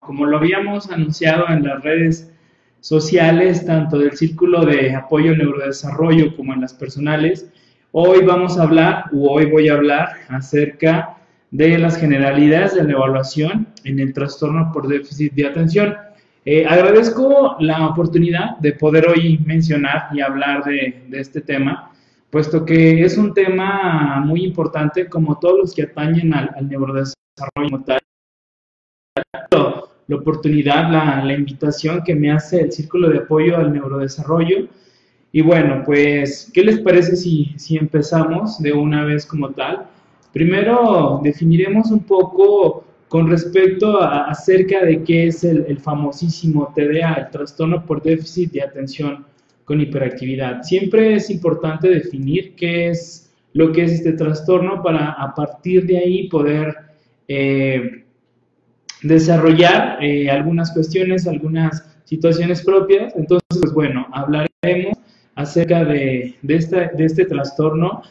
como lo habíamos anunciado en las redes sociales, tanto del Círculo de Apoyo al Neurodesarrollo como en las personales, hoy voy a hablar acerca de las generalidades de la evaluación en el trastorno por déficit de atención. Agradezco la oportunidad de poder hoy mencionar y hablar de este tema, puesto que es un tema muy importante, como todos los que atañen al neurodesarrollo como tal. La oportunidad, la invitación que me hace el Círculo de Apoyo al Neurodesarrollo. Y bueno, pues, ¿qué les parece si empezamos de una vez como tal? Primero definiremos un poco con respecto acerca de qué es el famosísimo TDA, el trastorno por déficit de atención con hiperactividad. Siempre es importante definir qué es lo que es este trastorno para a partir de ahí poder desarrollar algunas cuestiones, algunas situaciones propias. Entonces, pues bueno, hablaremos acerca de este trastorno.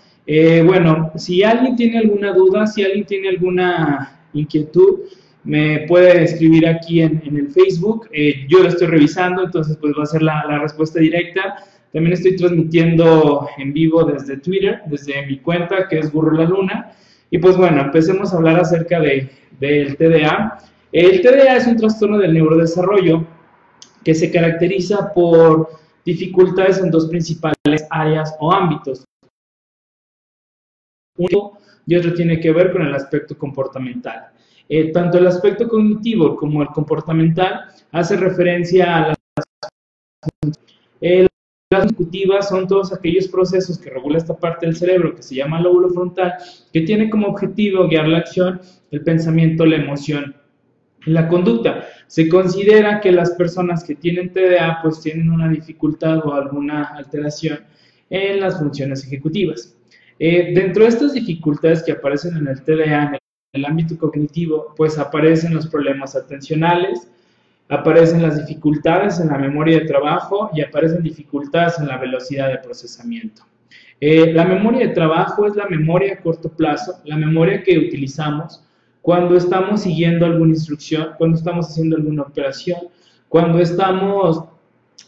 Bueno, si alguien tiene alguna duda, si alguien tiene alguna inquietud, me puede escribir aquí en el Facebook. Yo lo estoy revisando, entonces pues va a ser la respuesta directa. También estoy transmitiendo en vivo desde Twitter, desde mi cuenta, que es Burro La Luna. Y pues bueno, empecemos a hablar acerca del TDA. El TDA es un trastorno del neurodesarrollo que se caracteriza por dificultades en dos principales áreas o ámbitos. Uno y otro tiene que ver con el aspecto comportamental. Tanto el aspecto cognitivo como el comportamental hace referencia a las las ejecutivas son todos aquellos procesos que regula esta parte del cerebro que se llama lóbulo frontal, que tiene como objetivo guiar la acción, el pensamiento, la emoción y la conducta. Se considera que las personas que tienen TDA pues tienen una dificultad o alguna alteración en las funciones ejecutivas. Dentro de estas dificultades que aparecen en el TDA, en el ámbito cognitivo, pues aparecen los problemas atencionales, aparecen las dificultades en la memoria de trabajo y aparecen dificultades en la velocidad de procesamiento. La memoria de trabajo es la memoria a corto plazo, la memoria que utilizamos cuando estamos siguiendo alguna instrucción, cuando estamos haciendo alguna operación, cuando estamos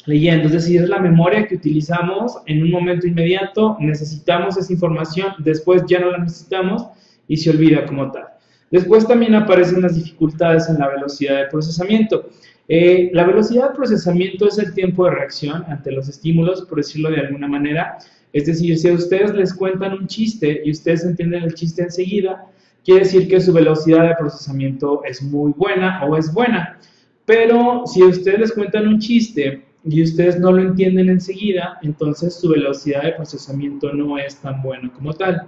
leyendo, es decir, es la memoria que utilizamos en un momento inmediato, necesitamos esa información, después ya no la necesitamos y se olvida como tal. Después también aparecen las dificultades en la velocidad de procesamiento. La velocidad de procesamiento es el tiempo de reacción ante los estímulos, por decirlo de alguna manera. Es decir, si a ustedes les cuentan un chiste y ustedes entienden el chiste enseguida, quiere decir que su velocidad de procesamiento es muy buena o es buena. Pero si a ustedes les cuentan un chiste y ustedes no lo entienden enseguida, entonces su velocidad de procesamiento no es tan buena como tal.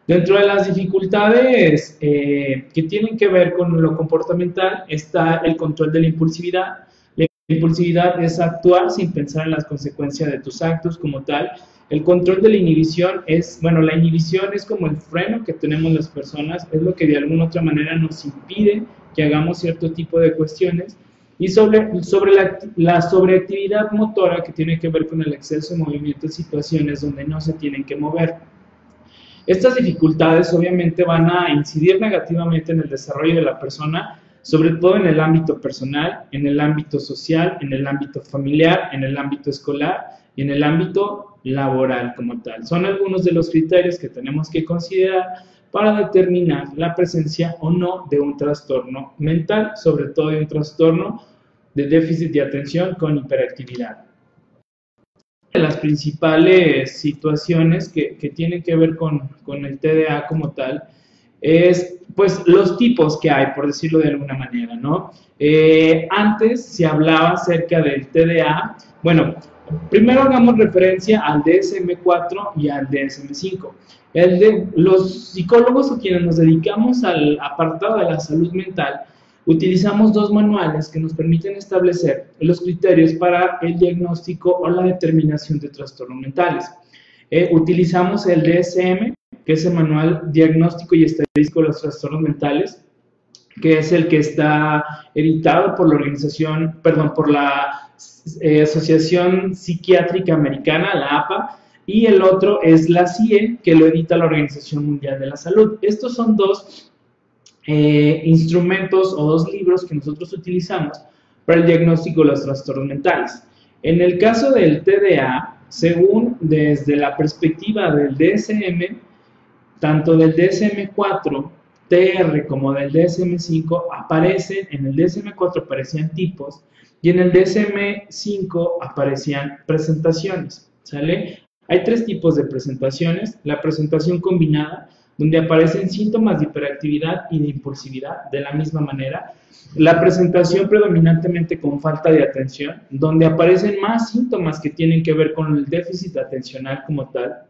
Dentro de las dificultades que tienen que ver con lo comportamental está el control de la impulsividad. La impulsividad es actuar sin pensar en las consecuencias de tus actos como tal. El control de la inhibición es, bueno, la inhibición es como el freno que tenemos las personas, es lo que de alguna otra manera nos impide que hagamos cierto tipo de cuestiones. Y sobre la sobreactividad motora, que tiene que ver con el exceso de movimiento en situaciones donde no se tienen que mover. Estas dificultades obviamente van a incidir negativamente en el desarrollo de la persona, sobre todo en el ámbito personal, en el ámbito social, en el ámbito familiar, en el ámbito escolar y en el ámbito laboral como tal. Son algunos de los criterios que tenemos que considerar para determinar la presencia o no de un trastorno mental, sobre todo de un trastorno de déficit de atención con hiperactividad. De las principales situaciones que tienen que ver con el TDA como tal es pues los tipos que hay, por decirlo de alguna manera, ¿no? Antes se hablaba acerca del TDA. Bueno, primero hagamos referencia al DSM-4 y al DSM-5. Los psicólogos o quienes nos dedicamos al apartado de la salud mental utilizamos dos manuales que nos permiten establecer los criterios para el diagnóstico o la determinación de trastornos mentales. Utilizamos el DSM, que es el Manual Diagnóstico y Estadístico de los Trastornos Mentales, que es el que está editado por la organización, perdón, por la Asociación Psiquiátrica Americana, la APA, y el otro es la CIE, que lo edita la Organización Mundial de la Salud. Estos son dos instrumentos o dos libros que nosotros utilizamos para el diagnóstico de los trastornos mentales. En el caso del TDA, según desde la perspectiva del DSM, tanto del DSM-4, TR como del DSM-5 aparecen, en el DSM-4 aparecían tipos y en el DSM-5 aparecían presentaciones, ¿sale? Hay tres tipos de presentaciones: la presentación combinada, donde aparecen síntomas de hiperactividad y de impulsividad de la misma manera; la presentación predominantemente con falta de atención, donde aparecen más síntomas que tienen que ver con el déficit atencional como tal;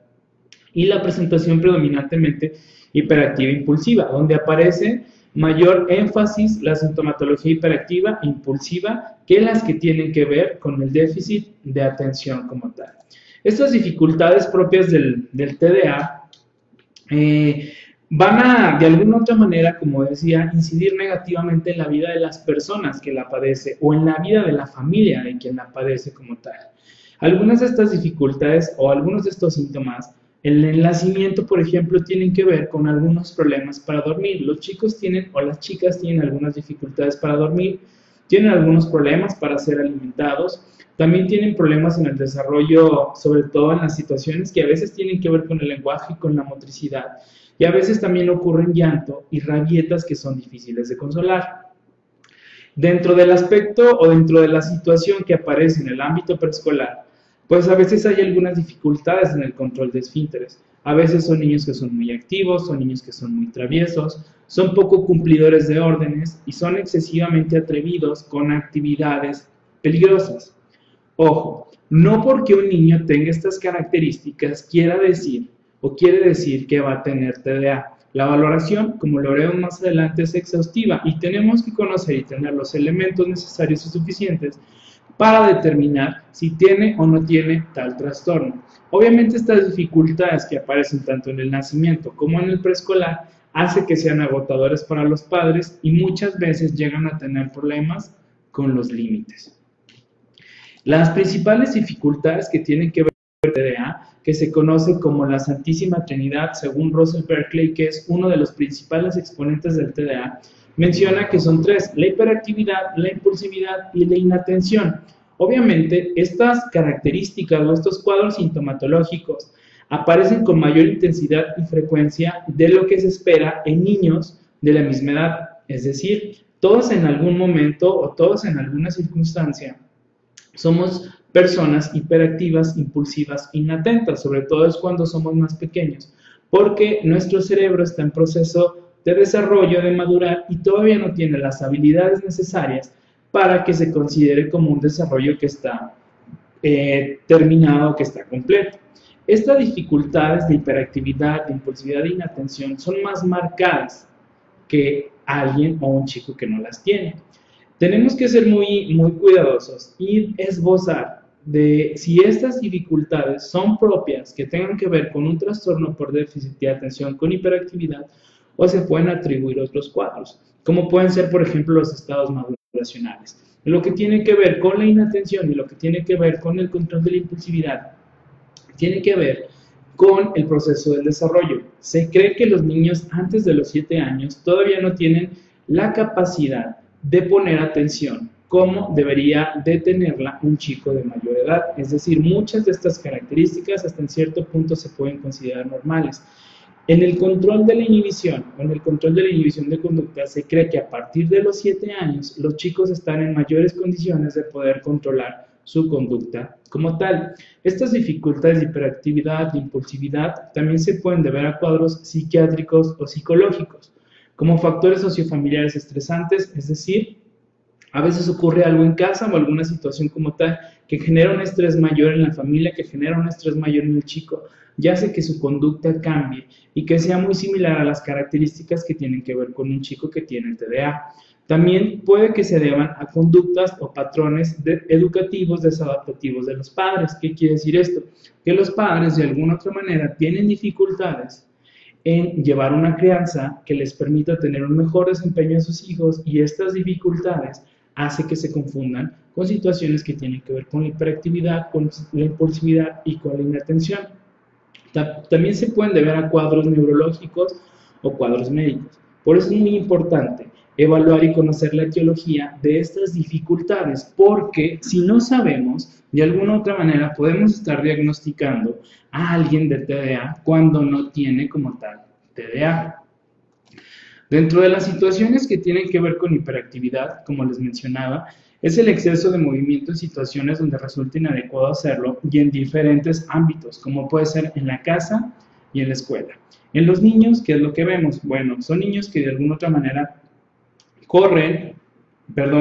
y la presentación predominantemente hiperactiva e impulsiva, donde aparece mayor énfasis la sintomatología hiperactiva e impulsiva que las que tienen que ver con el déficit de atención como tal. Estas dificultades propias del TDA van a, de alguna otra manera, como decía, incidir negativamente en la vida de las personas que la padecen o en la vida de la familia de quien la padece como tal. Algunas de estas dificultades o algunos de estos síntomas, el nacimiento, por ejemplo, tienen que ver con algunos problemas para dormir. Los chicos tienen o las chicas tienen algunas dificultades para dormir, tienen algunos problemas para ser alimentados, también tienen problemas en el desarrollo, sobre todo en las situaciones que a veces tienen que ver con el lenguaje y con la motricidad, y a veces también ocurren llanto y rabietas que son difíciles de consolar. Dentro del aspecto o dentro de la situación que aparece en el ámbito preescolar, pues a veces hay algunas dificultades en el control de esfínteres. A veces son niños que son muy activos, son niños que son muy traviesos, son poco cumplidores de órdenes y son excesivamente atrevidos con actividades peligrosas. Ojo, no porque un niño tenga estas características quiere decir que va a tener TDA. La valoración, como lo veremos más adelante, es exhaustiva y tenemos que conocer y tener los elementos necesarios y suficientes para determinar si tiene o no tiene tal trastorno. Obviamente estas dificultades que aparecen tanto en el nacimiento como en el preescolar hace que sean agotadores para los padres y muchas veces llegan a tener problemas con los límites. Las principales dificultades que tienen que ver con el TDA, que se conoce como la Santísima Trinidad, según Russell Berkeley, que es uno de los principales exponentes del TDA, menciona que son tres: la hiperactividad, la impulsividad y la inatención. Obviamente, estas características o estos cuadros sintomatológicos aparecen con mayor intensidad y frecuencia de lo que se espera en niños de la misma edad. Es decir, todos en algún momento o todos en alguna circunstancia somos personas hiperactivas, impulsivas, inatentas, sobre todo es cuando somos más pequeños, porque nuestro cerebro está en proceso de desarrollo, de madurar y todavía no tiene las habilidades necesarias para que se considere como un desarrollo que está terminado, que está completo. Estas dificultades de hiperactividad, de impulsividad e inatención son más marcadas que alguien o un chico que no las tiene. Tenemos que ser muy cuidadosos y esbozar de si estas dificultades son propias que tengan que ver con un trastorno por déficit de atención con hiperactividad o se pueden atribuir otros cuadros, como pueden ser, por ejemplo, los estados maduracionales. Lo que tiene que ver con la inatención y lo que tiene que ver con el control de la impulsividad tiene que ver con el proceso del desarrollo. Se cree que los niños antes de los 7 años todavía no tienen la capacidad de poner atención como debería de tenerla un chico de mayor edad. Es decir, muchas de estas características hasta en cierto punto se pueden considerar normales. En el control de la inhibición o en el control de la inhibición de conducta se cree que a partir de los 7 años los chicos están en mayores condiciones de poder controlar su conducta como tal. Estas dificultades de hiperactividad, de impulsividad, también se pueden deber a cuadros psiquiátricos o psicológicos, como factores sociofamiliares estresantes, es decir, a veces ocurre algo en casa o alguna situación como tal que genera un estrés mayor en la familia, que genera un estrés mayor en el chico, y hace que su conducta cambie y que sea muy similar a las características que tienen que ver con un chico que tiene TDA. También puede que se deban a conductas o patrones educativos desadaptativos de los padres. ¿Qué quiere decir esto? Que los padres de alguna otra manera tienen dificultades en llevar una crianza que les permita tener un mejor desempeño a sus hijos y estas dificultades hace que se confundan con situaciones que tienen que ver con la hiperactividad, con la impulsividad y con la inatención. También se pueden deber a cuadros neurológicos o cuadros médicos. Por eso es muy importante evaluar y conocer la etiología de estas dificultades, porque si no sabemos, de alguna otra manera podemos estar diagnosticando a alguien de TDA cuando no tiene como tal TDA. Dentro de las situaciones que tienen que ver con hiperactividad, como les mencionaba, es el exceso de movimiento en situaciones donde resulta inadecuado hacerlo y en diferentes ámbitos, como puede ser en la casa y en la escuela. En los niños, ¿qué es lo que vemos? Bueno, son niños que de alguna otra manera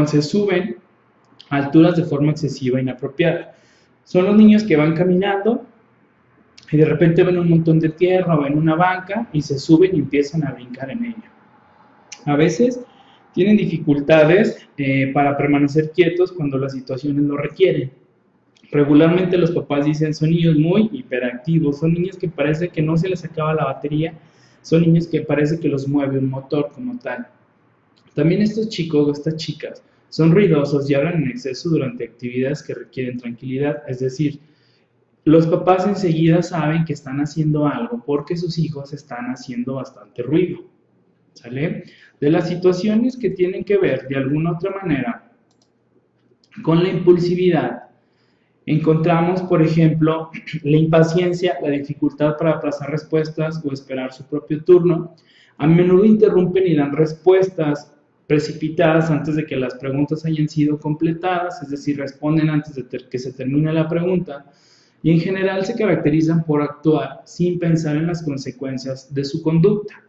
se suben a alturas de forma excesiva e inapropiada. Son los niños que van caminando y de repente ven un montón de tierra o ven una banca y se suben y empiezan a brincar en ella. A veces tienen dificultades para permanecer quietos cuando las situaciones lo requieren. Regularmente los papás dicen, son niños muy hiperactivos, son niños que parece que no se les acaba la batería, son niños que parece que los mueve un motor como tal. También estos chicos o estas chicas son ruidosos y hablan en exceso durante actividades que requieren tranquilidad, es decir, los papás enseguida saben que están haciendo algo porque sus hijos están haciendo bastante ruido, ¿sale? De las situaciones que tienen que ver de alguna otra manera con la impulsividad, encontramos, por ejemplo, la impaciencia, la dificultad para aplazar respuestas o esperar su propio turno. A menudo interrumpen y dan respuestas precipitadas antes de que las preguntas hayan sido completadas, es decir, responden antes de que se termine la pregunta, y en general se caracterizan por actuar sin pensar en las consecuencias de su conducta.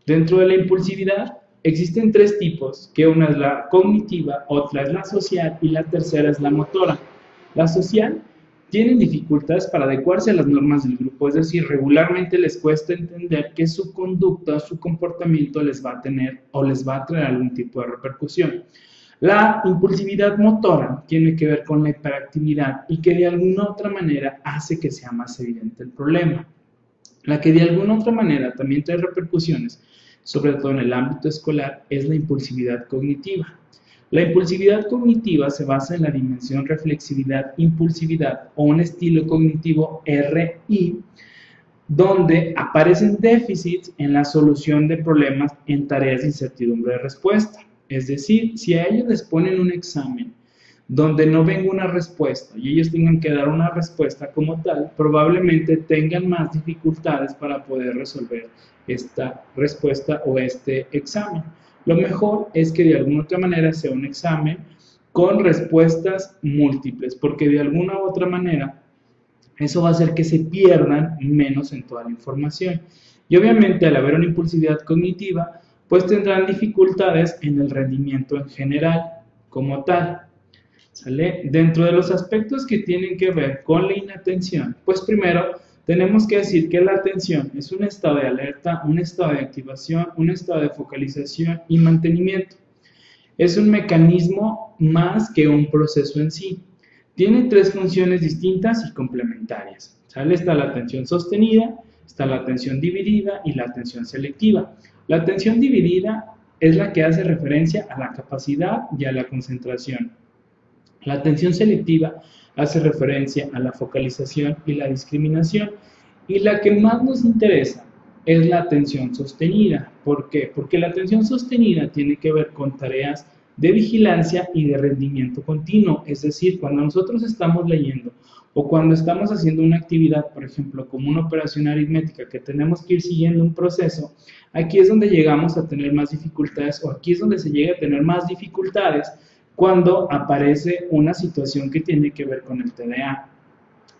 Dentro de la impulsividad existen tres tipos, que una es la cognitiva, otra es la social y la tercera es la motora. La social tienen dificultades para adecuarse a las normas del grupo, es decir, regularmente les cuesta entender que su conducta, su comportamiento les va a tener o les va a traer algún tipo de repercusión. La impulsividad motora tiene que ver con la hiperactividad y que de alguna otra manera hace que sea más evidente el problema. La que de alguna otra manera también trae repercusiones, sobre todo en el ámbito escolar, es la impulsividad cognitiva. La impulsividad cognitiva se basa en la dimensión reflexividad-impulsividad o un estilo cognitivo RI, donde aparecen déficits en la solución de problemas en tareas de incertidumbre de respuesta. Es decir, si a ellos les ponen un examen donde no venga una respuesta y ellos tengan que dar una respuesta como tal, probablemente tengan más dificultades para poder resolver esta respuesta o este examen. Lo mejor es que de alguna otra manera sea un examen con respuestas múltiples, porque de alguna u otra manera eso va a hacer que se pierdan menos en toda la información. Y obviamente al haber una impulsividad cognitiva, pues tendrán dificultades en el rendimiento en general como tal. ¿Sale? Dentro de los aspectos que tienen que ver con la inatención, pues primero tenemos que decir que la atención es un estado de alerta, un estado de activación, un estado de focalización y mantenimiento. Es un mecanismo más que un proceso en sí. Tiene tres funciones distintas y complementarias. ¿Sale? Está la atención sostenida, está la atención dividida y la atención selectiva. La atención dividida es la que hace referencia a la capacidad y a la concentración. La atención selectiva hace referencia a la focalización y la discriminación. Y la que más nos interesa es la atención sostenida. ¿Por qué? Porque la atención sostenida tiene que ver con tareas de vigilancia y de rendimiento continuo. Es decir, cuando nosotros estamos leyendo o cuando estamos haciendo una actividad, por ejemplo, como una operación aritmética que tenemos que ir siguiendo un proceso, aquí es donde llegamos a tener más dificultades o aquí es donde se llega a tener más dificultades cuando aparece una situación que tiene que ver con el TDA.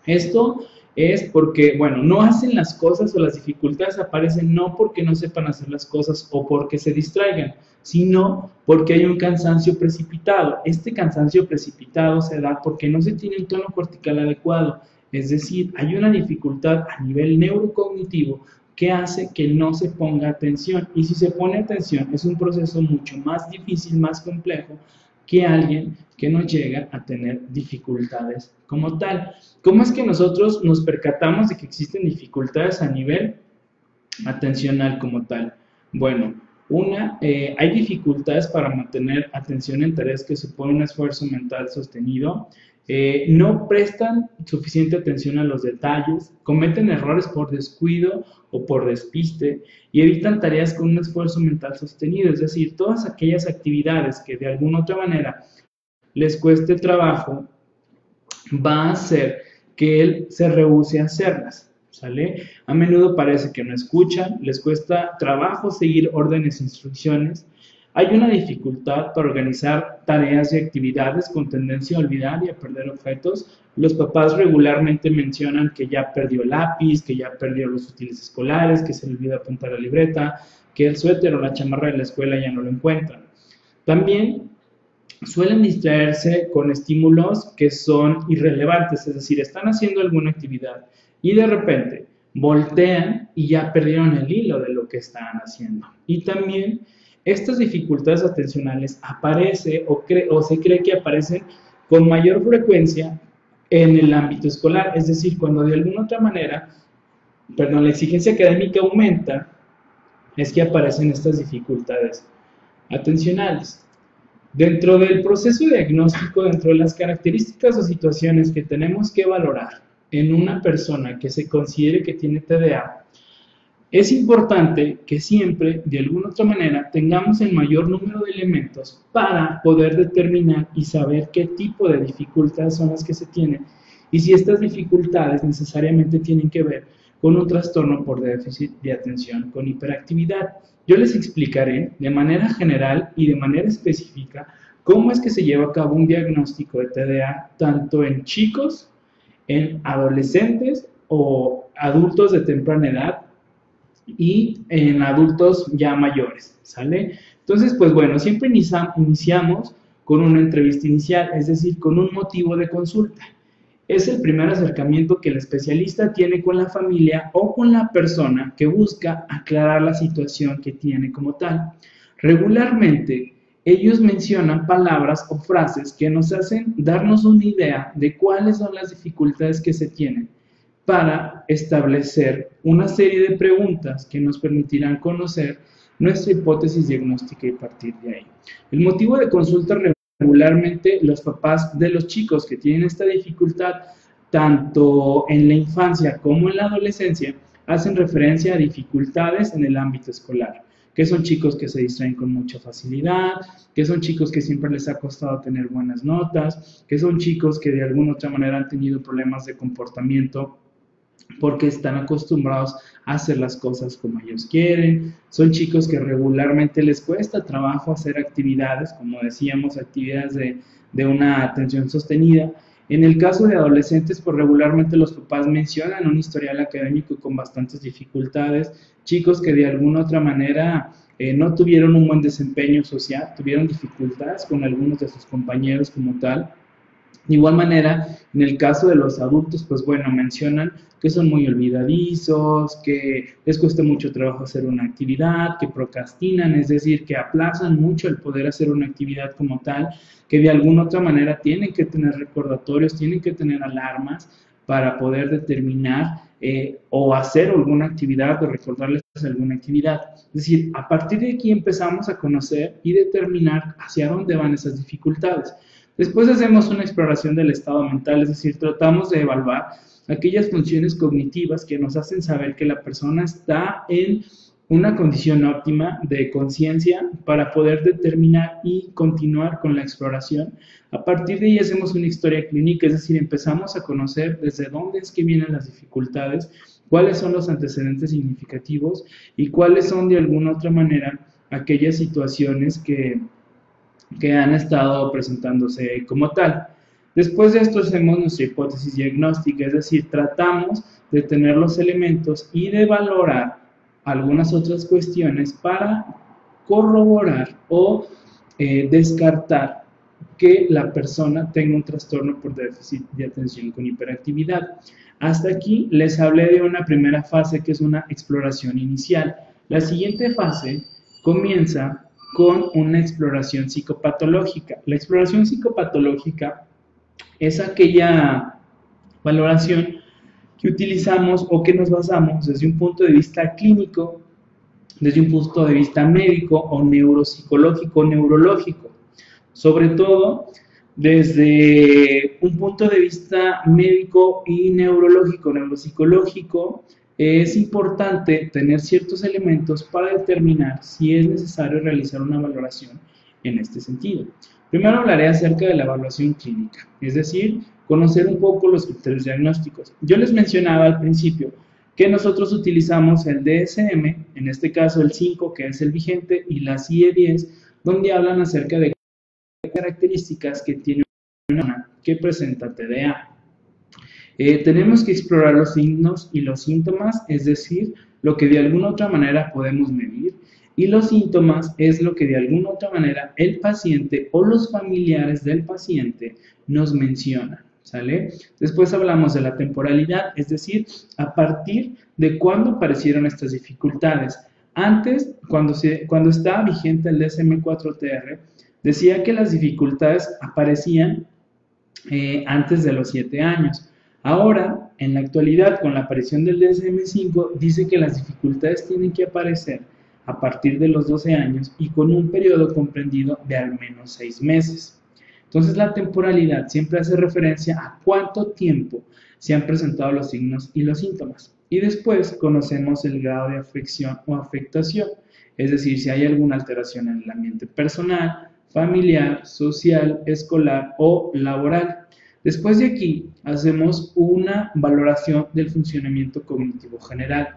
Esto es porque, bueno, no hacen las cosas o las dificultades aparecen no porque no sepan hacer las cosas o porque se distraigan, sino porque hay un cansancio precipitado. Este cansancio precipitado se da porque no se tiene un tono cortical adecuado, es decir, hay una dificultad a nivel neurocognitivo que hace que no se ponga atención. Y si se pone atención, es un proceso mucho más difícil, más complejo, que alguien que no llega a tener dificultades como tal. ¿Cómo es que nosotros nos percatamos de que existen dificultades a nivel atencional como tal? Bueno, hay dificultades para mantener atención en tareas que suponen un esfuerzo mental sostenido, no prestan suficiente atención a los detalles, cometen errores por descuido o por despiste y evitan tareas con un esfuerzo mental sostenido, es decir, todas aquellas actividades que de alguna otra manera les cueste trabajo, va a hacer que él se rehúse a hacerlas, ¿sale? A menudo parece que no escuchan, les cuesta trabajo seguir órdenes e instrucciones. Hay una dificultad para organizar tareas y actividades con tendencia a olvidar y a perder objetos. Los papás regularmente mencionan que ya perdió el lápiz, que ya perdió los útiles escolares, que se le olvidó apuntar la libreta, que el suéter o la chamarra de la escuela ya no lo encuentran. También suelen distraerse con estímulos que son irrelevantes, es decir, están haciendo alguna actividad y de repente voltean y ya perdieron el hilo de lo que estaban haciendo. Y también estas dificultades atencionales aparecen o se cree que aparecen con mayor frecuencia en el ámbito escolar, es decir, cuando de alguna otra manera, la exigencia académica aumenta, es que aparecen estas dificultades atencionales. Dentro del proceso diagnóstico, dentro de las características o situaciones que tenemos que valorar en una persona que se considere que tiene TDA, es importante que siempre, de alguna otra manera, tengamos el mayor número de elementos para poder determinar y saber qué tipo de dificultades son las que se tienen y si estas dificultades necesariamente tienen que ver con un trastorno por déficit de atención con hiperactividad. Yo les explicaré de manera general y de manera específica cómo es que se lleva a cabo un diagnóstico de TDA tanto en chicos, en adolescentes o adultos de temprana edad y en adultos ya mayores, ¿sale? Entonces, pues bueno, siempre iniciamos con una entrevista inicial, es decir, con un motivo de consulta. Es el primer acercamiento que el especialista tiene con la familia o con la persona que busca aclarar la situación que tiene como tal. Regularmente, ellos mencionan palabras o frases que nos hacen darnos una idea de cuáles son las dificultades que se tienen para establecer una serie de preguntas que nos permitirán conocer nuestra hipótesis diagnóstica y partir de ahí. El motivo de consulta regularmente los papás de los chicos que tienen esta dificultad, tanto en la infancia como en la adolescencia, hacen referencia a dificultades en el ámbito escolar, que son chicos que se distraen con mucha facilidad, que son chicos que siempre les ha costado tener buenas notas, que son chicos que de alguna u otra manera han tenido problemas de comportamiento porque están acostumbrados a hacer las cosas como ellos quieren, son chicos que regularmente les cuesta trabajo hacer actividades, como decíamos, actividades de una atención sostenida. En el caso de adolescentes, pues regularmente los papás mencionan un historial académico con bastantes dificultades, chicos que de alguna otra manera no tuvieron un buen desempeño social, tuvieron dificultades con algunos de sus compañeros como tal. De igual manera, en el caso de los adultos, pues bueno, mencionan que son muy olvidadizos, que les cuesta mucho trabajo hacer una actividad, que procrastinan, es decir, que aplazan mucho el poder hacer una actividad como tal, que de alguna otra manera tienen que tener recordatorios, tienen que tener alarmas para poder determinar o hacer alguna actividad o recordarles alguna actividad. Es decir, a partir de aquí empezamos a conocer y determinar hacia dónde van esas dificultades. Después hacemos una exploración del estado mental, es decir, tratamos de evaluar aquellas funciones cognitivas que nos hacen saber que la persona está en una condición óptima de conciencia para poder determinar y continuar con la exploración. A partir de ahí hacemos una historia clínica, es decir, empezamos a conocer desde dónde es que vienen las dificultades, cuáles son los antecedentes significativos y cuáles son de alguna otra manera aquellas situaciones que han estado presentándose como tal. Después de esto hacemos nuestra hipótesis diagnóstica, es decir, tratamos de tener los elementos y de valorar algunas otras cuestiones para corroborar o descartar que la persona tenga un trastorno por déficit de atención con hiperactividad. Hasta aquí les hablé de una primera fase que es una exploración inicial. La siguiente fase comienza con una exploración psicopatológica. La exploración psicopatológica es aquella valoración que utilizamos o que nos basamos desde un punto de vista clínico, desde un punto de vista médico o neuropsicológico, neurológico. Sobre todo Desde un punto de vista médico y neurológico, neuropsicológico, es importante tener ciertos elementos para determinar si es necesario realizar una valoración en este sentido. Primero hablaré acerca de la evaluación clínica, es decir, conocer un poco los criterios diagnósticos. Yo les mencionaba al principio que nosotros utilizamos el DSM, en este caso el 5, que es el vigente, y la CIE-10, donde hablan acerca de características que tiene una persona que presenta TDA. Tenemos que explorar los signos y los síntomas, es decir, lo que de alguna otra manera podemos medir, y los síntomas es lo que de alguna otra manera el paciente o los familiares del paciente nos mencionan, ¿sale? Después hablamos de la temporalidad, es decir, a partir de cuándo aparecieron estas dificultades. Antes, cuando estaba vigente el DSM-4TR, decía que las dificultades aparecían antes de los 7 años. Ahora, en la actualidad, con la aparición del DSM-5, dice que las dificultades tienen que aparecer a partir de los 12 años y con un periodo comprendido de al menos 6 meses. Entonces, la temporalidad siempre hace referencia a cuánto tiempo se han presentado los signos y los síntomas. Y después conocemos el grado de afección o afectación, es decir, si hay alguna alteración en el ambiente personal, familiar, social, escolar o laboral. Después de aquí, hacemos una valoración del funcionamiento cognitivo general.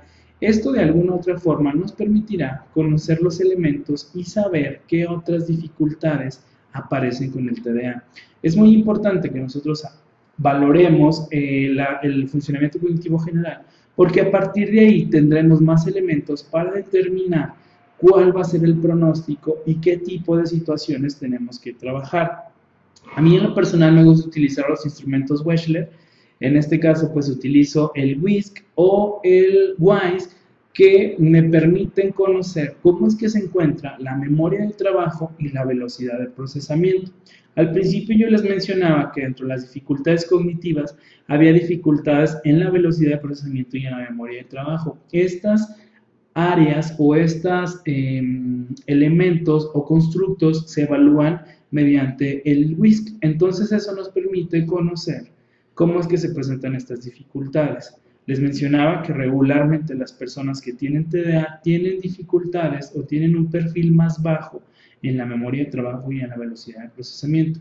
Esto de alguna u otra forma nos permitirá conocer los elementos y saber qué otras dificultades aparecen con el TDA. Es muy importante que nosotros valoremos el funcionamiento cognitivo general, porque a partir de ahí tendremos más elementos para determinar cuál va a ser el pronóstico y qué tipo de situaciones tenemos que trabajar. A mí en lo personal me gusta utilizar los instrumentos Wechsler. En este caso pues utilizo el WISC o el WISE, que me permiten conocer cómo es que se encuentra la memoria del trabajo y la velocidad de procesamiento. Al principio yo les mencionaba que dentro de las dificultades cognitivas había dificultades en la velocidad de procesamiento y en la memoria de trabajo. Estas áreas o estos elementos o constructos se evalúan mediante el WISC. Entonces eso nos permite conocer cómo es que se presentan estas dificultades. Les mencionaba que regularmente las personas que tienen TDA tienen dificultades o tienen un perfil más bajo en la memoria de trabajo y en la velocidad de procesamiento.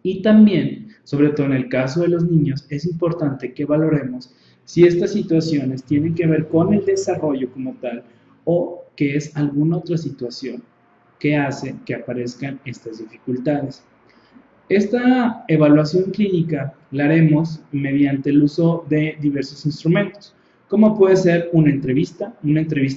Y también, sobre todo en el caso de los niños, es importante que valoremos si estas situaciones tienen que ver con el desarrollo como tal o que es alguna otra situación que hace que aparezcan estas dificultades. Esta evaluación clínica la haremos mediante el uso de diversos instrumentos, como puede ser una entrevista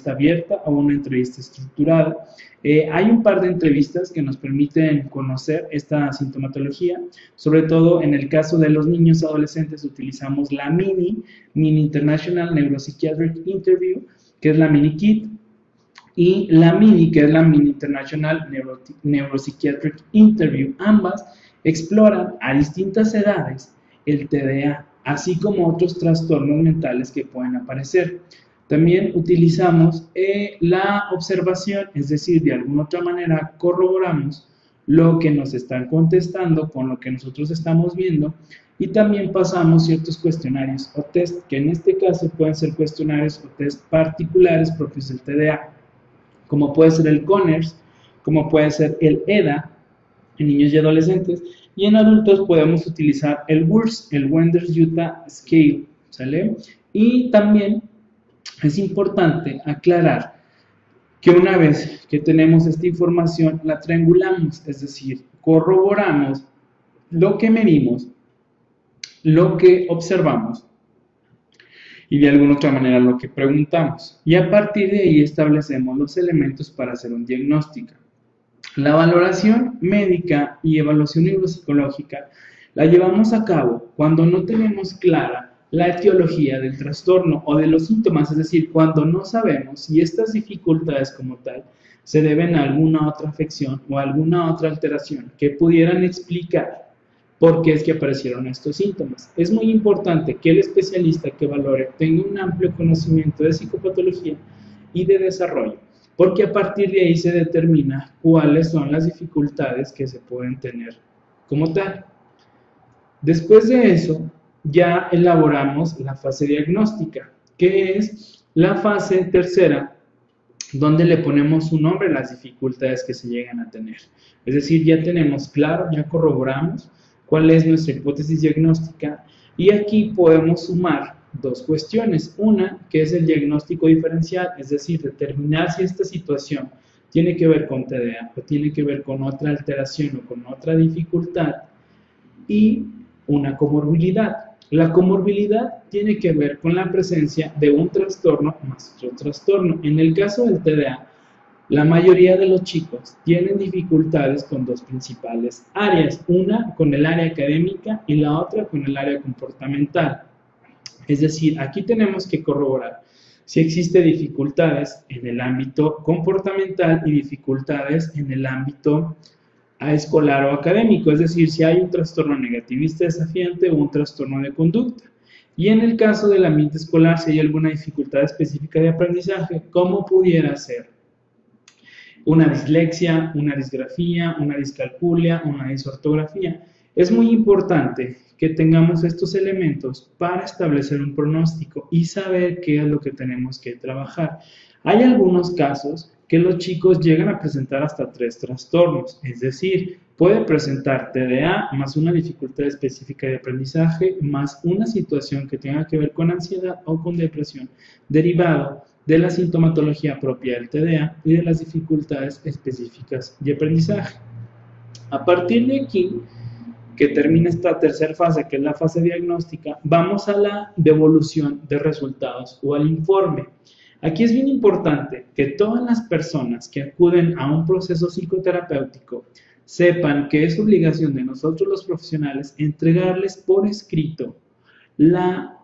abierta o una entrevista estructurada. Hay un par de entrevistas que nos permiten conocer esta sintomatología, sobre todo en el caso de los niños y adolescentes utilizamos la Mini International Neuropsychiatric Interview, que es la Mini-KIT, y la Mini, que es la Mini International Neuropsychiatric Interview. Ambas exploran a distintas edades el TDA, así como otros trastornos mentales que pueden aparecer. También utilizamos la observación, es decir, de alguna otra manera corroboramos lo que nos están contestando con lo que nosotros estamos viendo, y también pasamos ciertos cuestionarios o test, que en este caso pueden ser cuestionarios o test particulares propios del TDA, como puede ser el Conners, como puede ser el EDA en niños y adolescentes, y en adultos podemos utilizar el WURS, el Wenders-Utah Scale, ¿sale? Y también es importante aclarar que una vez que tenemos esta información, la triangulamos, es decir, corroboramos lo que medimos, lo que observamos y de alguna otra manera lo que preguntamos. Y a partir de ahí establecemos los elementos para hacer un diagnóstico. La valoración médica y evaluación neuropsicológica la llevamos a cabo cuando no tenemos clara la etiología del trastorno o de los síntomas, es decir, cuando no sabemos si estas dificultades como tal se deben a alguna otra afección o a alguna otra alteración que pudieran explicar por qué es que aparecieron estos síntomas. Es muy importante que el especialista que valore tenga un amplio conocimiento de psicopatología y de desarrollo, porque a partir de ahí se determina cuáles son las dificultades que se pueden tener como tal. Después de eso, ya elaboramos la fase diagnóstica, que es la fase tercera, donde le ponemos un nombre a las dificultades que se llegan a tener. Es decir, ya tenemos claro, ya corroboramos cuál es nuestra hipótesis diagnóstica y aquí podemos sumar dos cuestiones. Una, que es el diagnóstico diferencial, es decir, determinar si esta situación tiene que ver con TDA o tiene que ver con otra alteración o con otra dificultad, y una comorbilidad. La comorbilidad tiene que ver con la presencia de un trastorno más otro trastorno. En el caso del TDA, la mayoría de los chicos tienen dificultades con dos principales áreas, una con el área académica y la otra con el área comportamental. Es decir, aquí tenemos que corroborar si existen dificultades en el ámbito comportamental y dificultades en el ámbito escolar o académico, es decir, si hay un trastorno negativista desafiante o un trastorno de conducta. Y en el caso del ambiente escolar, si hay alguna dificultad específica de aprendizaje, ¿cómo pudiera ser? Una dislexia, una disgrafía, una discalculia, una disortografía. Es muy importante que tengamos estos elementos para establecer un pronóstico y saber qué es lo que tenemos que trabajar. Hay algunos casos que los chicos llegan a presentar hasta 3 trastornos, es decir, puede presentar TDA más una dificultad específica de aprendizaje más una situación que tenga que ver con ansiedad o con depresión, derivado de la sintomatología propia del TDA y de las dificultades específicas de aprendizaje. A partir de aquí, que termina esta tercera fase, que es la fase diagnóstica, vamos a la devolución de resultados o al informe. Aquí es bien importante que todas las personas que acuden a un proceso psicoterapéutico sepan que es obligación de nosotros los profesionales entregarles por escrito la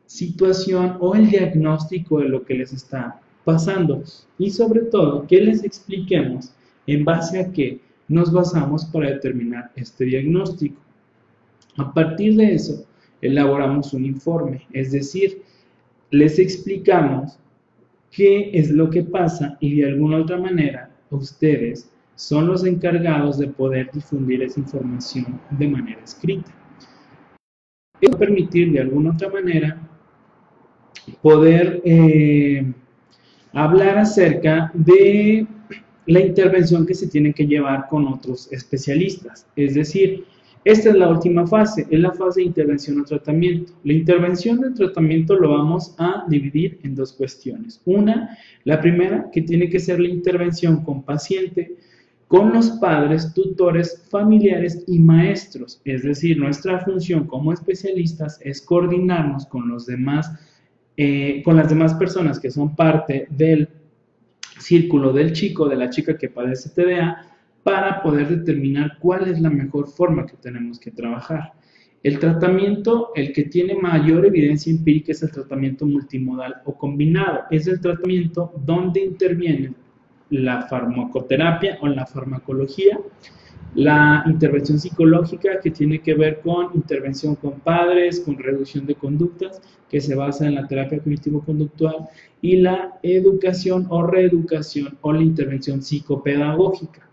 situación o el diagnóstico de lo que les está pasando y sobre todo que les expliquemos en base a qué nos basamos para determinar este diagnóstico. A partir de eso, elaboramos un informe, es decir, les explicamos qué es lo que pasa y de alguna otra manera ustedes son los encargados de poder difundir esa información de manera escrita. Esto va a permitir de alguna otra manera poder hablar acerca de la intervención que se tiene que llevar con otros especialistas. Es decir, esta es la última fase, es la fase de intervención o tratamiento. La intervención del tratamiento lo vamos a dividir en dos cuestiones. Una, la primera, que tiene que ser la intervención con paciente, con los padres, tutores, familiares y maestros. Es decir, nuestra función como especialistas es coordinarnos con los demás, con las demás personas que son parte del círculo del chico, de la chica que padece TDA, para poder determinar cuál es la mejor forma que tenemos que trabajar. El tratamiento, el que tiene mayor evidencia empírica, es el tratamiento multimodal o combinado. Es el tratamiento donde interviene la farmacoterapia o la farmacología, la intervención psicológica, que tiene que ver con intervención con padres, con reducción de conductas, que se basa en la terapia cognitivo-conductual, y la educación o reeducación o la intervención psicopedagógica.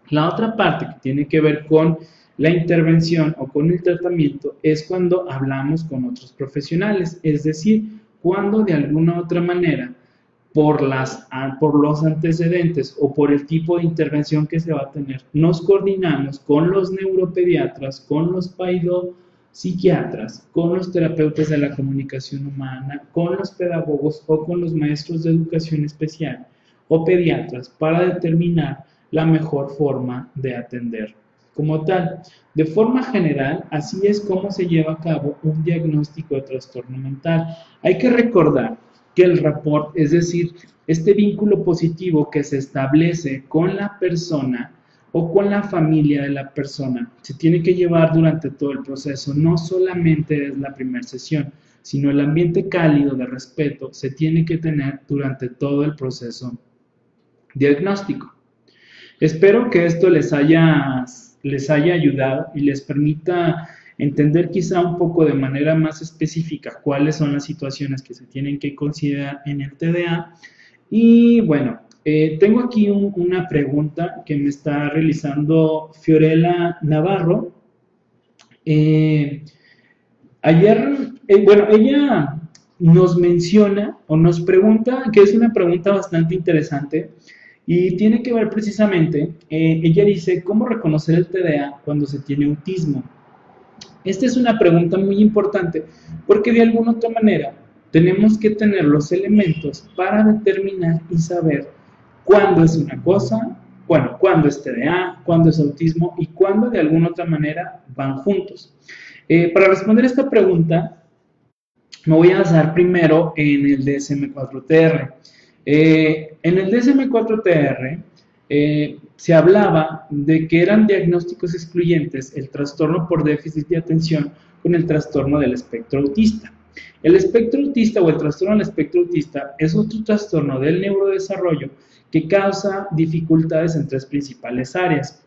La otra parte que tiene que ver con la intervención o con el tratamiento es cuando hablamos con otros profesionales, es decir, cuando de alguna otra manera, por los antecedentes o por el tipo de intervención que se va a tener, nos coordinamos con los neuropediatras, con los psiquiatras, con los terapeutas de la comunicación humana, con los pedagogos o con los maestros de educación especial o pediatras para determinar la mejor forma de atender como tal. De forma general, así es como se lleva a cabo un diagnóstico de trastorno mental. Hay que recordar que el rapport, es decir, este vínculo positivo que se establece con la persona o con la familia de la persona, se tiene que llevar durante todo el proceso, no solamente es la primera sesión, sino el ambiente cálido de respeto se tiene que tener durante todo el proceso diagnóstico. Espero que esto les haya ayudado y les permita entender quizá un poco de manera más específica cuáles son las situaciones que se tienen que considerar en el TDA. Y bueno, Tengo aquí una pregunta que me está realizando Fiorella Navarro. Eh, bueno, ella nos menciona o nos pregunta, que es una pregunta bastante interesante y tiene que ver precisamente, ella dice, ¿cómo reconocer el TDA cuando se tiene autismo? Esta es una pregunta muy importante porque de alguna otra manera tenemos que tener los elementos para determinar y saber cuándo es una cosa, bueno, cuándo es TDA, cuándo es autismo y cuándo de alguna otra manera van juntos. Para responder esta pregunta, me voy a basar primero en el DSM-4TR. En el DSM-4TR se hablaba de que eran diagnósticos excluyentes el trastorno por déficit de atención con el trastorno del espectro autista. El espectro autista o el trastorno del espectro autista es otro trastorno del neurodesarrollo que causa dificultades en tres principales áreas.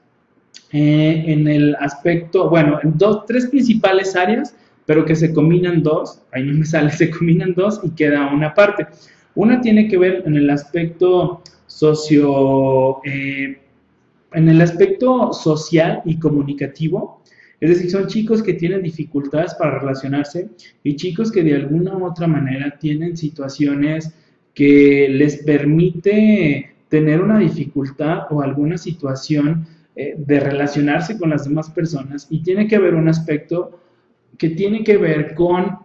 En el aspecto, bueno, en tres principales áreas, pero que se combinan dos, ahí no me sale, se combinan dos y queda una parte. Una tiene que ver en el aspecto en el aspecto social y comunicativo, es decir, son chicos que tienen dificultades para relacionarse y chicos que de alguna u otra manera tienen situaciones que les permite tener una dificultad o alguna situación de relacionarse con las demás personas y tiene que haber un aspecto que tiene que ver con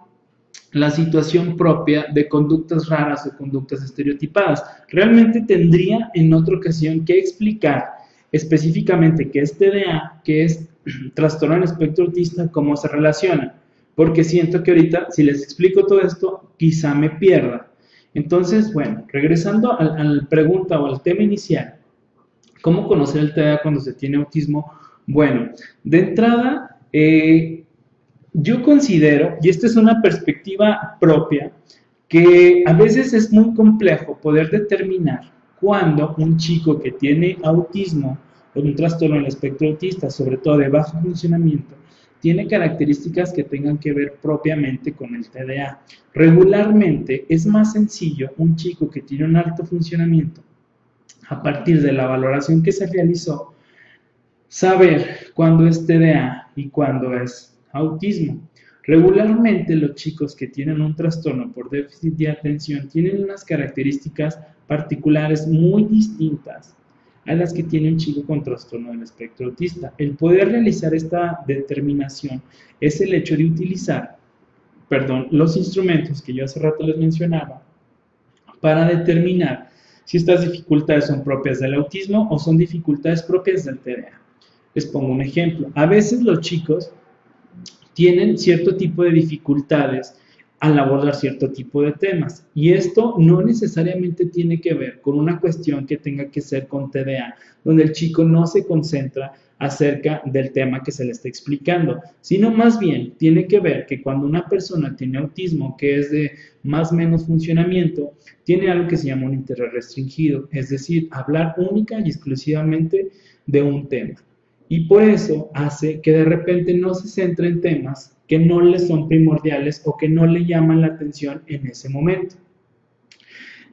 la situación propia de conductas raras o conductas estereotipadas. Realmente tendría en otra ocasión que explicar específicamente qué es TDA, qué es trastorno del espectro autista, cómo se relaciona, porque siento que ahorita si les explico todo esto quizá me pierda. Entonces, bueno, regresando a la pregunta o al tema inicial, ¿cómo conocer el TDA cuando se tiene autismo? Bueno, de entrada, yo considero, y esta es una perspectiva propia, que a veces es muy complejo poder determinar cuándo un chico que tiene autismo o un trastorno del espectro autista, sobre todo de bajo funcionamiento, tiene características que tengan que ver propiamente con el TDA. Regularmente es más sencillo un chico que tiene un alto funcionamiento, a partir de la valoración que se realizó, saber cuándo es TDA y cuándo es autismo. Regularmente los chicos que tienen un trastorno por déficit de atención tienen unas características particulares muy distintas a las que tiene un chico con trastorno del espectro autista. El poder realizar esta determinación es el hecho de utilizar, los instrumentos que yo hace rato les mencionaba para determinar si estas dificultades son propias del autismo o son dificultades propias del TDA. Les pongo un ejemplo. A veces los chicos tienen cierto tipo de dificultades al abordar cierto tipo de temas. Y esto no necesariamente tiene que ver con una cuestión que tenga que ser con TDA, donde el chico no se concentra acerca del tema que se le está explicando, sino más bien tiene que ver que cuando una persona tiene autismo, que es de más o menos funcionamiento, tiene algo que se llama un interés restringido, es decir, hablar única y exclusivamente de un tema. Y por eso hace que de repente no se centre en temas que no le son primordiales o que no le llaman la atención en ese momento.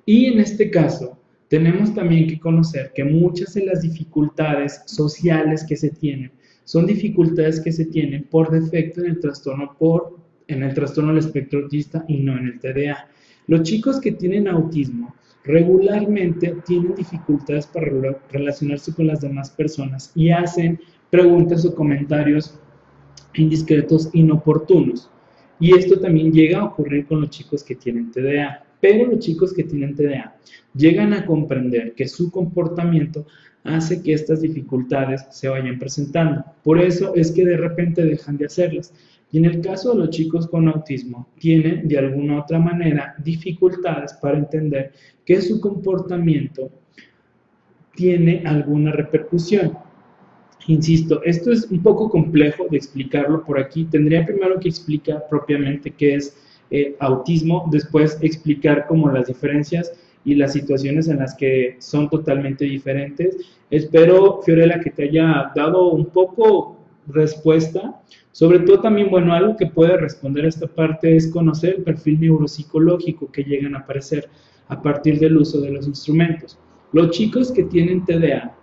Y en este caso, tenemos también que conocer que muchas de las dificultades sociales que se tienen son dificultades que se tienen por defecto en el trastorno del espectro autista y no en el TDA. Los chicos que tienen autismo regularmente tienen dificultades para relacionarse con las demás personas y hacen preguntas o comentarios indiscretos, inoportunos. Y esto también llega a ocurrir con los chicos que tienen TDA. Pero los chicos que tienen TDA llegan a comprender que su comportamiento hace que estas dificultades se vayan presentando. Por eso es que de repente dejan de hacerlas. Y en el caso de los chicos con autismo, tienen de alguna u otra manera dificultades para entender que su comportamiento tiene alguna repercusión. Insisto, esto es un poco complejo de explicarlo por aquí. Tendría primero que explicar propiamente qué es autismo, después explicar como las diferencias y las situaciones en las que son totalmente diferentes. Espero, Fiorella, que te haya dado un poco respuesta. Sobre todo también, bueno, algo que puede responder a esta parte es conocer el perfil neuropsicológico que llegan a aparecer a partir del uso de los instrumentos. Los chicos que tienen TDA,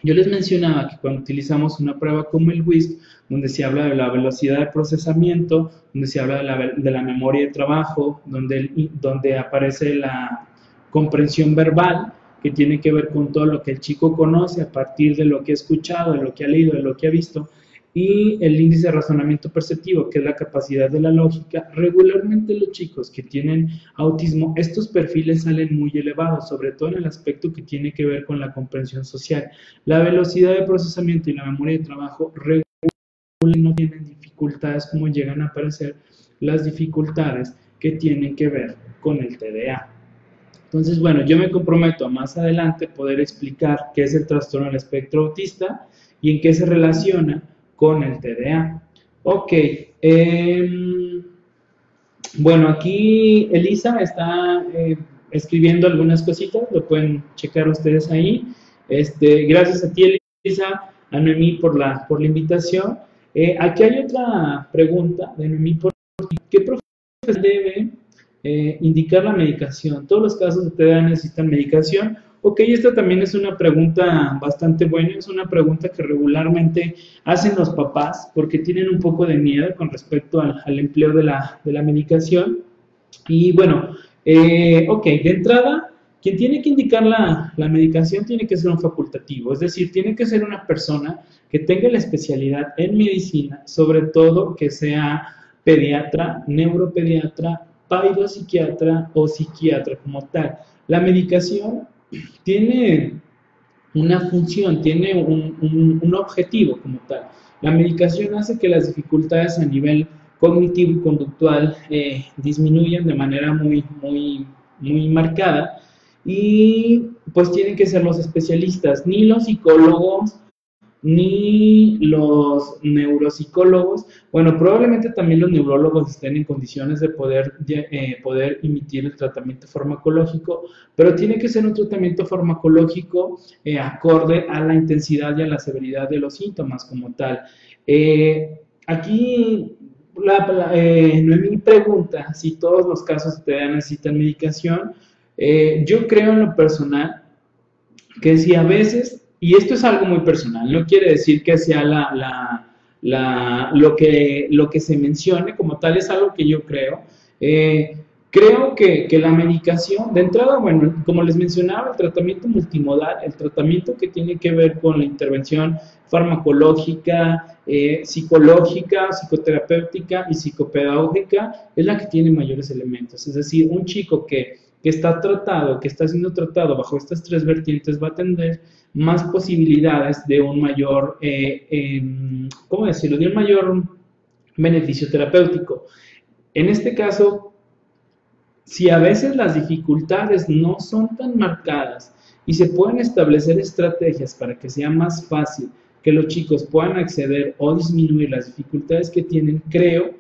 yo les mencionaba que cuando utilizamos una prueba como el WISC, donde se habla de la velocidad de procesamiento, donde se habla de la memoria de trabajo, donde aparece la comprensión verbal, que tiene que ver con todo lo que el chico conoce a partir de lo que ha escuchado, de lo que ha leído, de lo que ha visto, y el índice de razonamiento perceptivo, que es la capacidad de la lógica. Regularmente los chicos que tienen autismo, estos perfiles salen muy elevados, sobre todo en el aspecto que tiene que ver con la comprensión social. La velocidad de procesamiento y la memoria de trabajo regularmente no tienen dificultades como llegan a aparecer las dificultades que tienen que ver con el TDA. Entonces, bueno, yo me comprometo a más adelante poder explicar qué es el trastorno del espectro autista y en qué se relaciona con el TDA. Ok, bueno, aquí Elisa está escribiendo algunas cositas, lo pueden checar ustedes ahí. Gracias a ti, Elisa, a Noemí por la invitación. Aquí hay otra pregunta de Noemí, ¿qué profesor debe indicar la medicación? ¿Todos los casos de TDA necesitan medicación? Ok, esta también es una pregunta bastante buena, es una pregunta que regularmente hacen los papás porque tienen un poco de miedo con respecto al empleo de la medicación. Y bueno, ok, de entrada, quien tiene que indicar la medicación tiene que ser un facultativo, es decir, tiene que ser una persona que tenga la especialidad en medicina, sobre todo que sea pediatra, neuropediatra, psiquiatra o psiquiatra como tal. La medicación tiene una función, tiene un objetivo como tal. La medicación hace que las dificultades a nivel cognitivo y conductual disminuyan de manera muy marcada y pues tienen que ser los especialistas, ni los psicólogos, ni los neuropsicólogos, bueno, probablemente también los neurólogos estén en condiciones de poder emitir el tratamiento farmacológico, pero tiene que ser un tratamiento farmacológico acorde a la intensidad y a la severidad de los síntomas como tal. Aquí Noemí pregunta si todos los casos de TDA necesitan medicación. Yo creo en lo personal que si a veces, y esto es algo muy personal, no quiere decir que sea lo que se mencione como tal, es algo que yo creo. Creo que la medicación, de entrada, bueno, como les mencionaba, el tratamiento multimodal, el tratamiento que tiene que ver con la intervención farmacológica, psicológica, psicoterapéutica y psicopedagógica, es la que tiene mayores elementos. Es decir, un chico que está tratado, que está siendo tratado bajo estas tres vertientes, va a tener más posibilidades de un mayor, ¿cómo decirlo?, de un mayor beneficio terapéutico. En este caso, si a veces las dificultades no son tan marcadas y se pueden establecer estrategias para que sea más fácil que los chicos puedan acceder o disminuir las dificultades que tienen, creo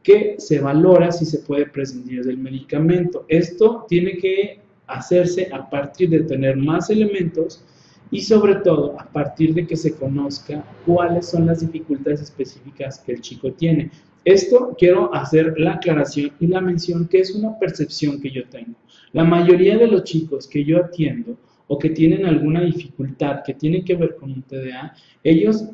que se valora si se puede prescindir del medicamento. Esto tiene que hacerse a partir de tener más elementos y sobre todo a partir de que se conozca cuáles son las dificultades específicas que el chico tiene. Esto quiero hacer la aclaración y la mención que es una percepción que yo tengo. La mayoría de los chicos que yo atiendo o que tienen alguna dificultad que tiene que ver con un TDA, ellos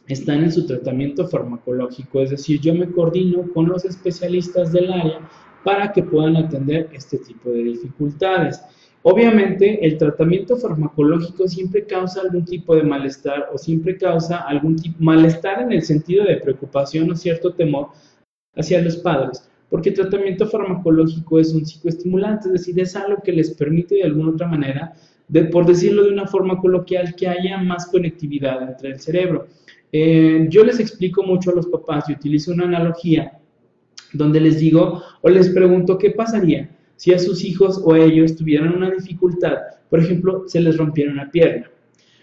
están en su tratamiento farmacológico, es decir, yo me coordino con los especialistas del área para que puedan atender este tipo de dificultades. Obviamente, el tratamiento farmacológico siempre causa algún tipo de malestar o siempre causa algún tipo de malestar en el sentido de preocupación o cierto temor hacia los padres, porque el tratamiento farmacológico es un psicoestimulante, es decir, es algo que les permite de alguna otra manera, por decirlo de una forma coloquial, que haya más conectividad entre el cerebro. Yo les explico mucho a los papás y utilizo una analogía donde les digo o les pregunto qué pasaría si a sus hijos o a ellos tuvieran una dificultad, por ejemplo, se les rompiera una pierna.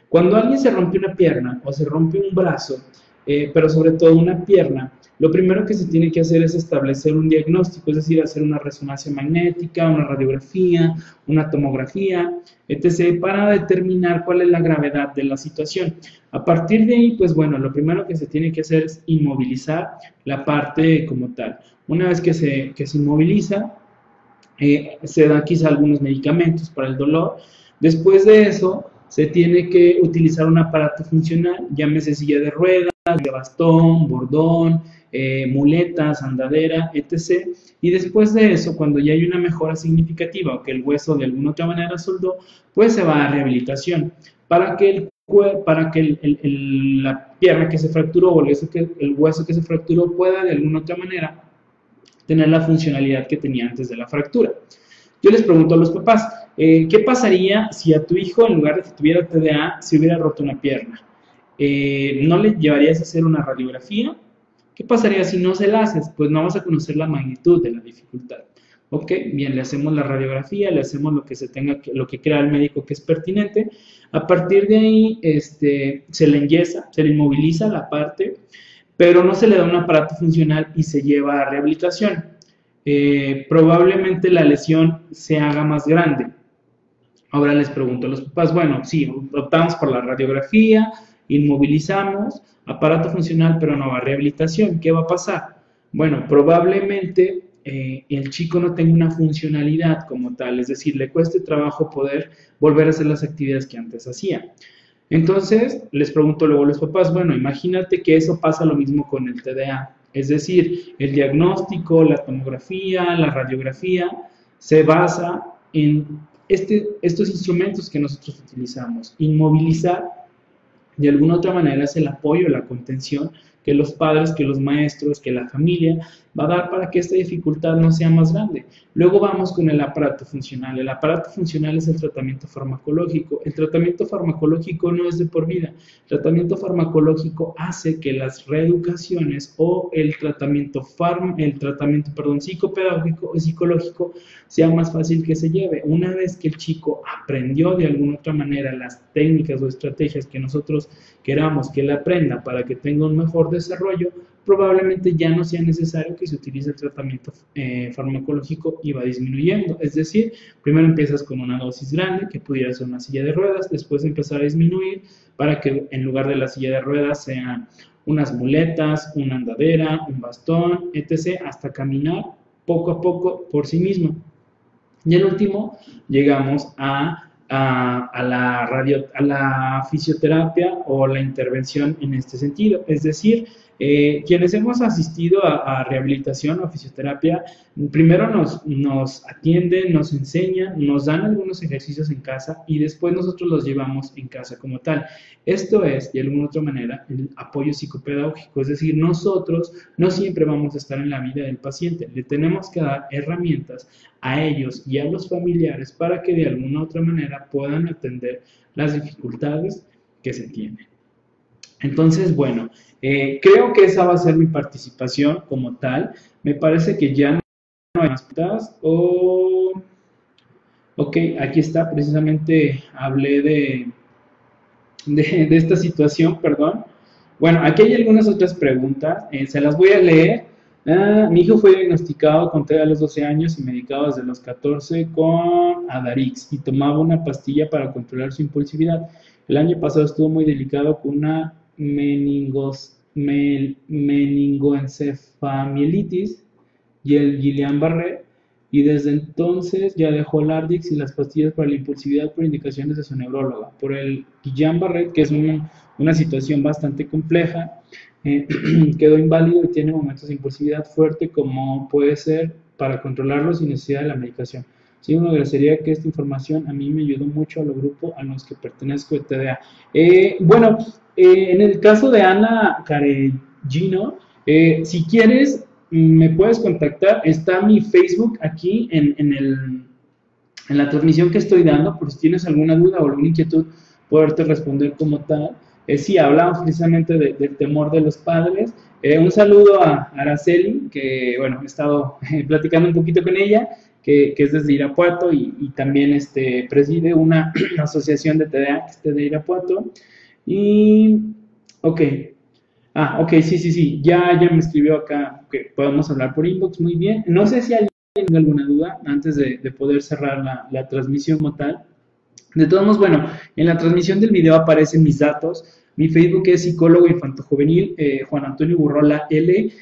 Cuando alguien se rompe una pierna o se rompe un brazo, pero sobre todo una pierna, lo primero que se tiene que hacer es establecer un diagnóstico, es decir, hacer una resonancia magnética, una radiografía, una tomografía, etc., para determinar cuál es la gravedad de la situación. A partir de ahí, pues bueno, lo primero que se tiene que hacer es inmovilizar la parte como tal. Una vez que se inmoviliza, se dan quizá algunos medicamentos para el dolor. Después de eso, se tiene que utilizar un aparato funcional, llámese silla de ruedas, de bastón, bordón, muletas, andadera, etc. Y después de eso, cuando ya hay una mejora significativa o que el hueso de alguna otra manera soldó, pues se va a rehabilitación para que la pierna que se fracturó o el hueso que se fracturó pueda de alguna otra manera tener la funcionalidad que tenía antes de la fractura. Yo les pregunto a los papás, ¿qué pasaría si a tu hijo, en lugar de que tuviera TDA, se hubiera roto una pierna? ¿No le llevarías a hacer una radiografía? ¿Qué pasaría si no se la haces? Pues no vas a conocer la magnitud de la dificultad. Ok, bien, le hacemos la radiografía, le hacemos lo que se tenga, lo que crea el médico que es pertinente. A partir de ahí, se le enyesa, se le inmoviliza la parte, pero no se le da un aparato funcional y se lleva a rehabilitación. Probablemente la lesión se haga más grande. Ahora les pregunto a los papás, bueno, sí, optamos por la radiografía, inmovilizamos, aparato funcional, pero no va a rehabilitación. ¿Qué va a pasar? Bueno, probablemente el chico no tenga una funcionalidad como tal, es decir, le cueste trabajo poder volver a hacer las actividades que antes hacía. Entonces, les pregunto luego a los papás, bueno, imagínate que eso pasa lo mismo con el TDA, es decir, el diagnóstico, la tomografía, la radiografía, se basa en estos instrumentos que nosotros utilizamos. Inmovilizar, de alguna otra manera, es el apoyo, la contención que los padres, que los maestros, que la familia va a dar para que esta dificultad no sea más grande. Luego vamos con el aparato funcional. El aparato funcional es el tratamiento farmacológico. El tratamiento farmacológico no es de por vida. El tratamiento farmacológico hace que las reeducaciones o el tratamiento psicopedagógico o psicológico sea más fácil que se lleve. Una vez que el chico aprendió de alguna otra manera las técnicas o estrategias que nosotros queramos que él aprenda para que tenga un mejor desarrollo, probablemente ya no sea necesario que se utilice el tratamiento farmacológico y va disminuyendo. Es decir, primero empiezas con una dosis grande, que pudiera ser una silla de ruedas, después empezar a disminuir para que en lugar de la silla de ruedas sean unas muletas, una andadera, un bastón, etc., hasta caminar poco a poco por sí mismo. Y el último, llegamos a la fisioterapia o la intervención en este sentido. Es decir, quienes hemos asistido a rehabilitación o fisioterapia, primero nos atienden, nos enseñan, nos dan algunos ejercicios en casa y después nosotros los llevamos en casa como tal. Esto es, de alguna otra manera, el apoyo psicopedagógico, es decir, nosotros no siempre vamos a estar en la vida del paciente, le tenemos que dar herramientas a ellos y a los familiares para que de alguna otra manera puedan atender las dificultades que se tienen. Entonces, bueno, creo que esa va a ser mi participación como tal. Me parece que ya no hay más preguntas. Ok, aquí está, precisamente hablé de esta situación, perdón. Bueno, aquí hay algunas otras preguntas, se las voy a leer. Mi hijo fue diagnosticado con TEA a los 12 años y medicado desde los 14 con Adarix y tomaba una pastilla para controlar su impulsividad. El año pasado estuvo muy delicado con una meningoencefalitis y el Guillain-Barré, y desde entonces ya dejó el Ardix y las pastillas para la impulsividad por indicaciones de su neuróloga. Por el Guillain-Barré, que es una situación bastante compleja, quedó inválido y tiene momentos de impulsividad fuerte, como puede ser para controlarlo sin necesidad de la medicación. Sí, me agradecería que esta información a mí me ayudó mucho a los grupos a los que pertenezco de TDA. Bueno, en el caso de Ana Carellino, si quieres, me puedes contactar. Está mi Facebook aquí en la transmisión que estoy dando, por si tienes alguna duda o alguna inquietud, poderte responder como tal. Sí, hablamos precisamente del temor de los padres. Un saludo a Araceli, que bueno, he estado platicando un poquito con ella, que es desde Irapuato y también preside una asociación de TDA que es de Irapuato. Y, ok. Ok, sí, ya me escribió acá que podemos hablar por inbox, muy bien. No sé si alguien tiene alguna duda antes de poder cerrar la transmisión como tal. De todos modos, bueno, en la transmisión del video aparecen mis datos. Mi Facebook es psicólogo infantojuvenil, Juan Antonio Burrola L.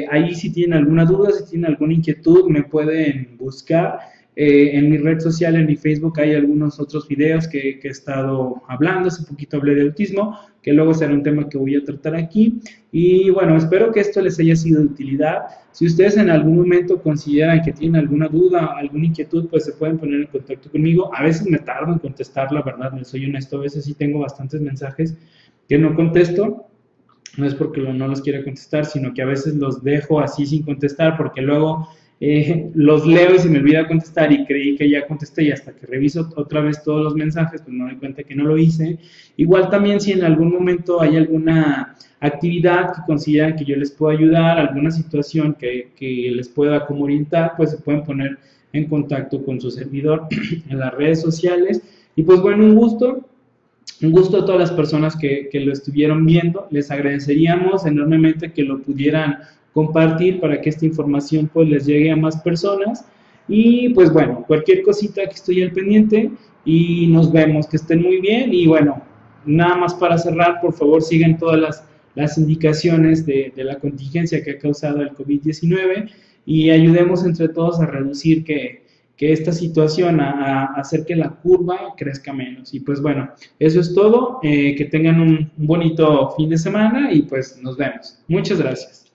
Ahí si tienen alguna duda, si tienen alguna inquietud, me pueden buscar. En mi red social, en mi Facebook, hay algunos otros videos que he estado hablando. Hace poquito hablé de autismo, que luego será un tema que voy a tratar aquí. Y bueno, espero que esto les haya sido de utilidad. Si ustedes en algún momento consideran que tienen alguna duda, alguna inquietud, pues se pueden poner en contacto conmigo. A veces me tardo en contestar, la verdad, les soy honesto. A veces sí tengo bastantes mensajes que no contesto. No es porque no los quiera contestar, sino que a veces los dejo así sin contestar, porque luego los leo y se me olvida contestar y creí que ya contesté, y hasta que reviso otra vez todos los mensajes, pues me doy cuenta que no lo hice. Igual también si en algún momento hay alguna actividad que consideran que yo les puedo ayudar, alguna situación que les pueda como orientar, pues se pueden poner en contacto con su servidor en las redes sociales. Y pues bueno, un gusto a todas las personas que lo estuvieron viendo. Les agradeceríamos enormemente que lo pudieran compartir para que esta información pues les llegue a más personas. Y pues bueno, cualquier cosita que estoy al pendiente y nos vemos, que estén muy bien. Y bueno, nada más para cerrar, por favor sigan todas las indicaciones de la contingencia que ha causado el COVID-19 y ayudemos entre todos a reducir que esta situación a hacer que la curva crezca menos. Y pues bueno, eso es todo. Que tengan un bonito fin de semana y pues nos vemos. Muchas gracias.